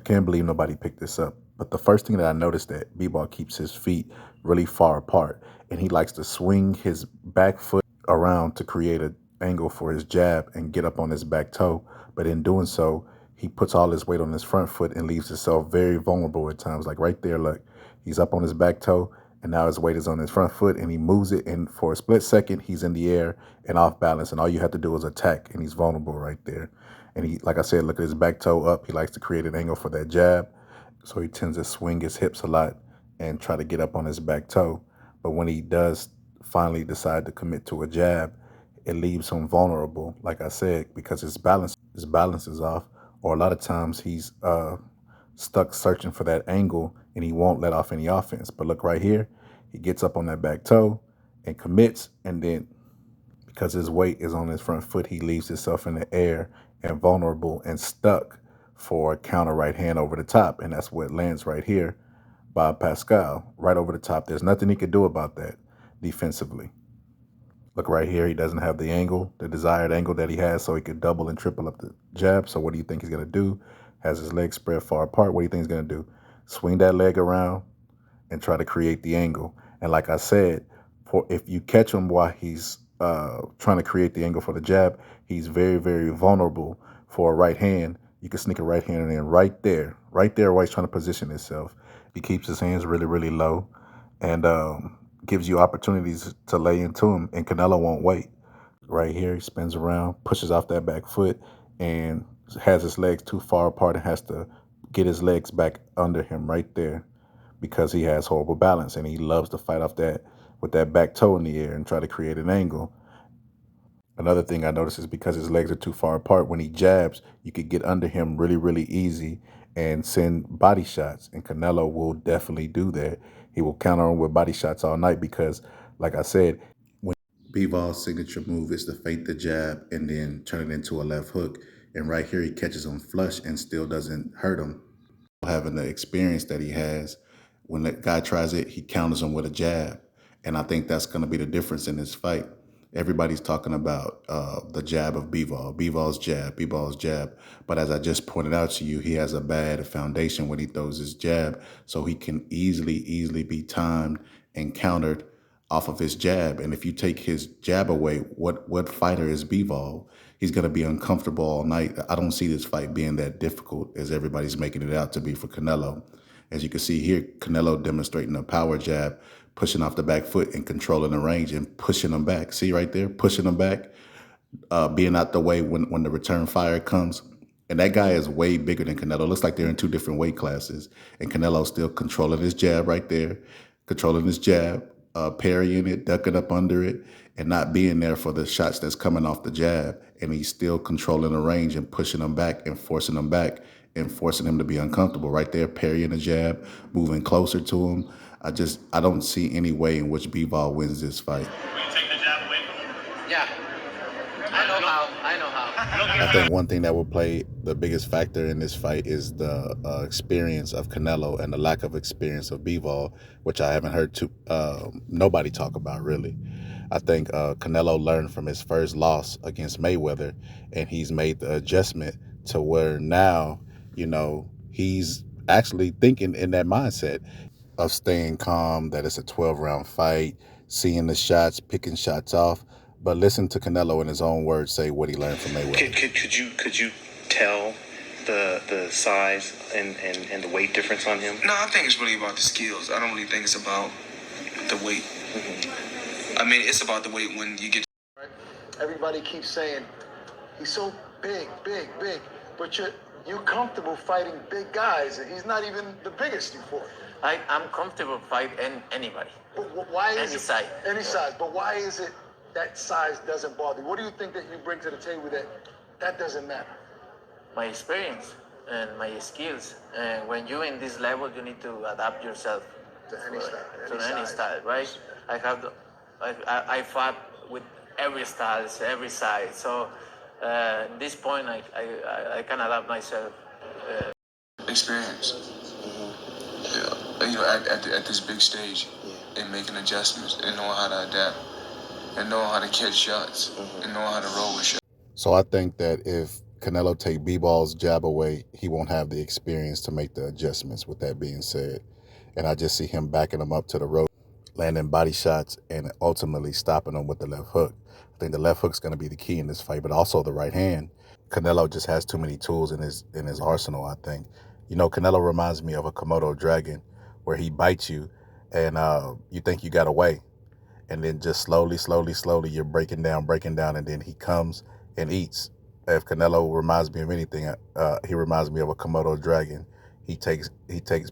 Can't believe nobody picked this up. But the first thing that I noticed that Bivol keeps his feet really far apart, and he likes to swing his back foot around to create an angle for his jab and get up on his back toe. But in doing so, he puts all his weight on his front foot and leaves himself very vulnerable at times. Like right there, look, he's up on his back toe, and now his weight is on his front foot, and he moves it, and for a split second, he's in the air and off balance, and all you have to do is attack, and he's vulnerable right there. And he, like I said, look at his back toe up. He likes to create an angle for that jab, so he tends to swing his hips a lot and try to get up on his back toe. But when he does finally decide to commit to a jab, it leaves him vulnerable, like I said, because his balance is off, or a lot of times he's stuck searching for that angle and he won't let off any offense. But look right here, he gets up on that back toe and commits, and then because his weight is on his front foot, he leaves himself in the air and vulnerable and stuck for a counter right hand over the top. And that's what lands right here by Pascal, right over the top. There's nothing he could do about that defensively. Look right here, he doesn't have the angle, the desired angle that he has, so he could double and triple up the jab. So what do you think he's going to do? Has his legs spread far apart. What do you think he's going to do? Swing that leg around and try to create the angle. And like I said, if you catch him while he's trying to create the angle for the jab, he's very, very vulnerable for a right hand. You can sneak a right hand in right there while he's trying to position himself. He keeps his hands really, really low and gives you opportunities to lay into him, and Canelo won't wait. Right here, he spins around, pushes off that back foot, and has his legs too far apart and has to get his legs back under him right there because he has horrible balance, and he loves to fight off that with that back toe in the air and try to create an angle. Another thing I noticed is because his legs are too far apart, when he jabs, you could get under him really, really easy and send body shots. And Canelo will definitely do that. He will counter him with body shots all night because, like I said, when Bivol's signature move is to fake the jab and then turn it into a left hook. And right here, he catches him flush and still doesn't hurt him. Having the experience that he has, when that guy tries it, he counters him with a jab. And I think that's going to be the difference in this fight. Everybody's talking about the jab of Bivol, Bivol's jab. But as I just pointed out to you, he has a bad foundation when he throws his jab. So he can easily be timed and countered off of his jab. And if you take his jab away, what fighter is Bivol? He's going to be uncomfortable all night. I don't see this fight being that difficult as everybody's making it out to be for Canelo. As you can see here, Canelo demonstrating a power jab, pushing off the back foot and controlling the range and pushing them back. See right there, pushing them back, being out the way when the return fire comes. And that guy is way bigger than Canelo. Looks like they're in two different weight classes. And Canelo's still controlling his jab right there, controlling his jab, parrying it, ducking up under it, and not being there for the shots that's coming off the jab. And he's still controlling the range and pushing them back and forcing them back and forcing him to be uncomfortable. Right there, parrying the jab, moving closer to him. I don't see any way in which Bivol wins this fight. Will you take the jab away from him? Yeah. I know how. I think one thing that will play the biggest factor in this fight is the experience of Canelo and the lack of experience of Bivol, which I haven't heard nobody talk about really. I think Canelo learned from his first loss against Mayweather, and he's made the adjustment to where now, he's actually thinking in that mindset of staying calm, that it's a 12-round fight, seeing the shots, picking shots off. But listen to Canelo in his own words say what he learned from Mayweather. Could you tell the size and the weight difference on him? No, I think it's really about the skills. I don't really think it's about the weight. I mean, it's about the weight when you get. Everybody keeps saying he's so big, but you're comfortable fighting big guys, and he's not even the biggest you fought. I'm comfortable fighting anybody. But why is Any size. Any size. But why is it that size doesn't bother you? What do you think that you bring to the table that doesn't matter? My experience and my skills. And when you're in this level, you need to adapt yourself To any style. to any style, right? I fought with every style, every size. So at this point, I can adapt myself. Experience. Yeah. At this big stage, and making adjustments and knowing how to adapt and knowing how to catch shots and knowing how to roll with shots. So I think that if Canelo take B-Ball's jab away, he won't have the experience to make the adjustments, with that being said. And I just see him backing him up to the rope, landing body shots, and ultimately stopping him with the left hook. I think the left hook's going to be the key in this fight, but also the right hand. Canelo just has too many tools in his arsenal, I think. You know, Canelo reminds me of a Komodo dragon where he bites you and you think you got away. And then just slowly, you're breaking down, and then he comes and eats. If Canelo reminds me of anything, he reminds me of a Komodo dragon. He takes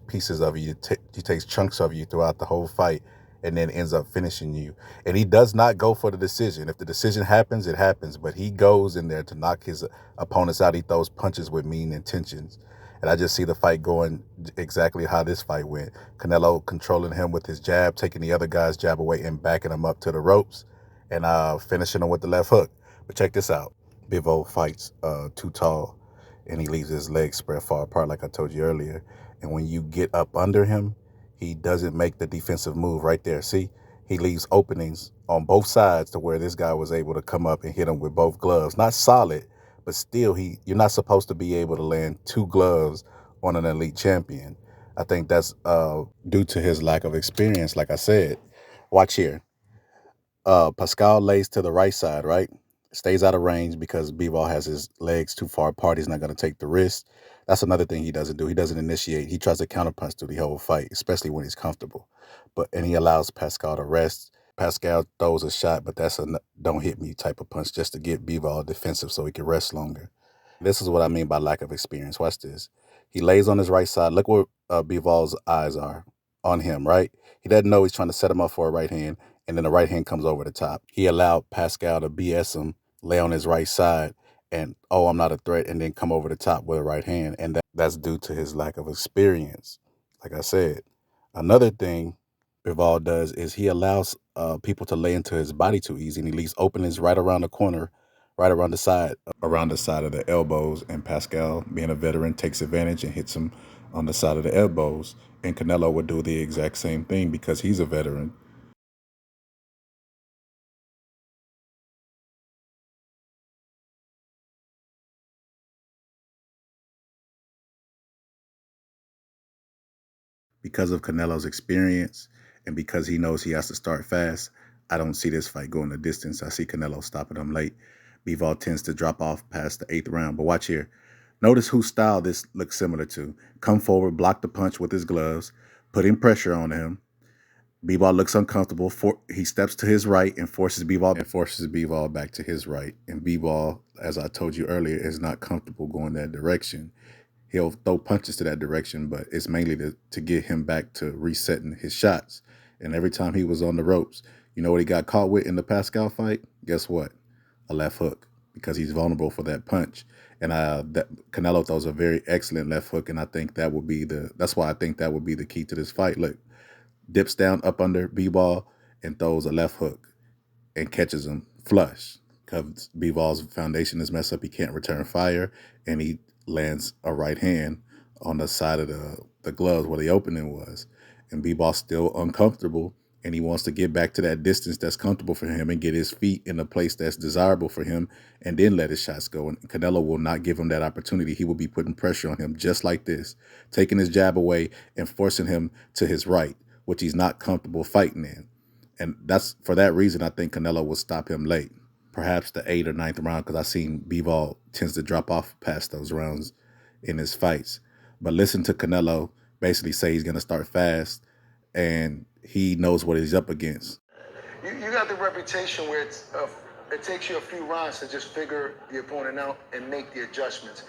pieces of you, he takes chunks of you throughout the whole fight, and then ends up finishing you. And he does not go for the decision. If the decision happens, it happens. But he goes in there to knock his opponents out. He throws punches with mean intentions. And I just see the fight going exactly how this fight went. Canelo controlling him with his jab, taking the other guy's jab away and backing him up to the ropes, and finishing him with the left hook. But check this out. Bivol fights too tall, and he leaves his legs spread far apart, like I told you earlier. And when you get up under him, he doesn't make the defensive move right there. See, he leaves openings on both sides to where this guy was able to come up and hit him with both gloves. Not solid, but still, you're not supposed to be able to land two gloves on an elite champion. I think that's due to his lack of experience, like I said. Watch here. Pascal lays to the right side, right? Stays out of range because Bivol has his legs too far apart. He's not going to take the risk. That's another thing he doesn't do. He doesn't initiate. He tries to counterpunch through the whole fight, especially when he's comfortable. And he allows Pascal to rest. Pascal throws a shot, but that's a don't hit me type of punch just to get Bivol defensive so he can rest longer. This is what I mean by lack of experience. Watch this. He lays on his right side. Look where Bivol's eyes are on him, right? He doesn't know he's trying to set him up for a right hand, and then the right hand comes over the top. He allowed Pascal to BS him, lay on his right side, and, oh, I'm not a threat, and then come over the top with a right hand. And that's due to his lack of experience. Like I said, another thing Bivol does is he allows people to lay into his body too easy, and he leaves openings right around the corner, right around the side of the elbows. And Pascal, being a veteran, takes advantage and hits him on the side of the elbows. And Canelo would do the exact same thing because he's a veteran. Because of Canelo's experience and because he knows he has to start fast, I don't see this fight going the distance. I see Canelo stopping him late. Bivol tends to drop off past the 8th round. But watch here. Notice whose style this looks similar to. Come forward, block the punch with his gloves, putting pressure on him. Bivol looks uncomfortable. He steps to his right and forces Bivol back to his right. And Bivol, as I told you earlier, is not comfortable going that direction. He'll throw punches to that direction, but it's mainly to get him back to resetting his shots. And every time he was on the ropes, you know what he got caught with in the Pascal fight? Guess what? A left hook, because he's vulnerable for that punch. And that Canelo throws a very excellent left hook, and I think that's why I think that would be the key to this fight. Look, dips down up under B-ball and throws a left hook and catches him flush. Because Bivol's foundation is messed up, he can't return fire, and he lands a right hand on the side of the gloves where the opening was. And Bivol's still uncomfortable, and he wants to get back to that distance that's comfortable for him and get his feet in a place that's desirable for him and then let his shots go. And Canelo will not give him that opportunity. He will be putting pressure on him just like this, taking his jab away and forcing him to his right, which he's not comfortable fighting in. And that's for that reason I think Canelo will stop him late. Perhaps the 8th or 9th round, because I've seen Bivol tends to drop off past those rounds in his fights. But listen to Canelo basically say he's going to start fast, and he knows what he's up against. You got the reputation where it takes you a few rounds to just figure the opponent out and make the adjustments.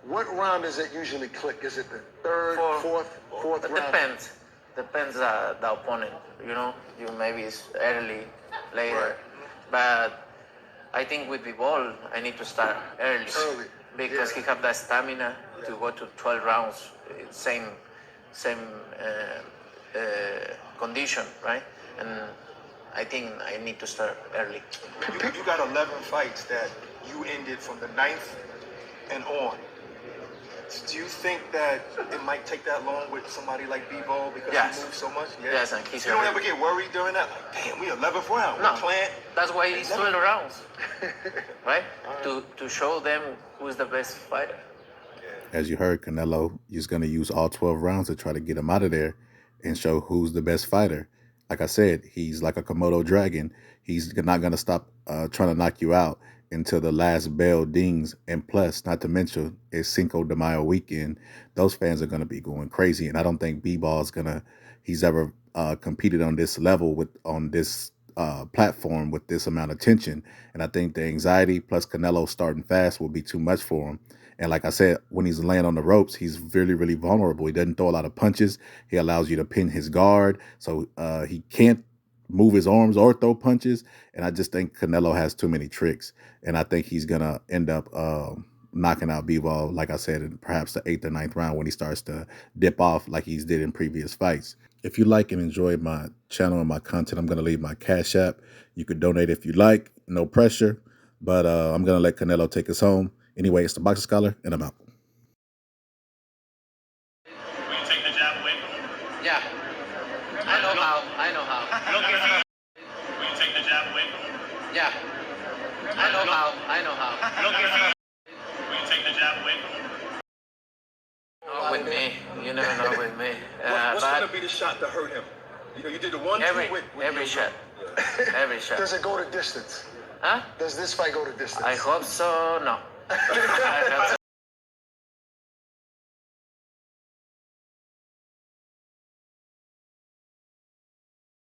What round does it usually click? Is it the third, fourth round? Depends the opponent. You maybe it's early, later, right. But I think with Bivol, I need to start early because he have that stamina to go to 12 rounds, same condition, right? And I think I need to start early. You got 11 fights that you ended from the 9th and on. Do you think that it might take that long with somebody like Bivol because he moves so much? Yes, and he's you don't ever get worried during that? Like, damn, we 11th round. No, that's why he's 12 rounds, right? To show them who's the best fighter. As you heard, Canelo is going to use all 12 rounds to try to get him out of there and show who's the best fighter. Like I said, he's like a Komodo dragon. He's not going to stop trying to knock you out until the last bell dings. And plus, not to mention, it's Cinco de Mayo weekend. Those fans are going to be going crazy. And I don't think he's ever competed on this level on this platform with this amount of tension. And I think the anxiety plus Canelo starting fast will be too much for him. And like I said, when he's laying on the ropes, he's really, really vulnerable. He doesn't throw a lot of punches. He allows you to pin his guard. So he can't move his arms or throw punches. And I just think Canelo has too many tricks. And I think he's going to end up knocking out Bivol, like I said, in perhaps the 8th or 9th round when he starts to dip off like he's did in previous fights. If you like and enjoy my channel and my content, I'm going to leave my Cash App. You could donate if you like. No pressure. But I'm going to let Canelo take us home. Anyway, it's the Boxing Scholar, and I'm out. Will you take the jab away from him? Yeah. I know how. Will you take the jab away from him? Yeah. I know how. Will you take the jab away from him? Not with me. You never know with me. What's But going to be the shot to hurt him? You know, you did the 1-2 every with shot. Every shot. Does it go to distance? Huh? Does this fight go to distance? I hope so. No. I hope so.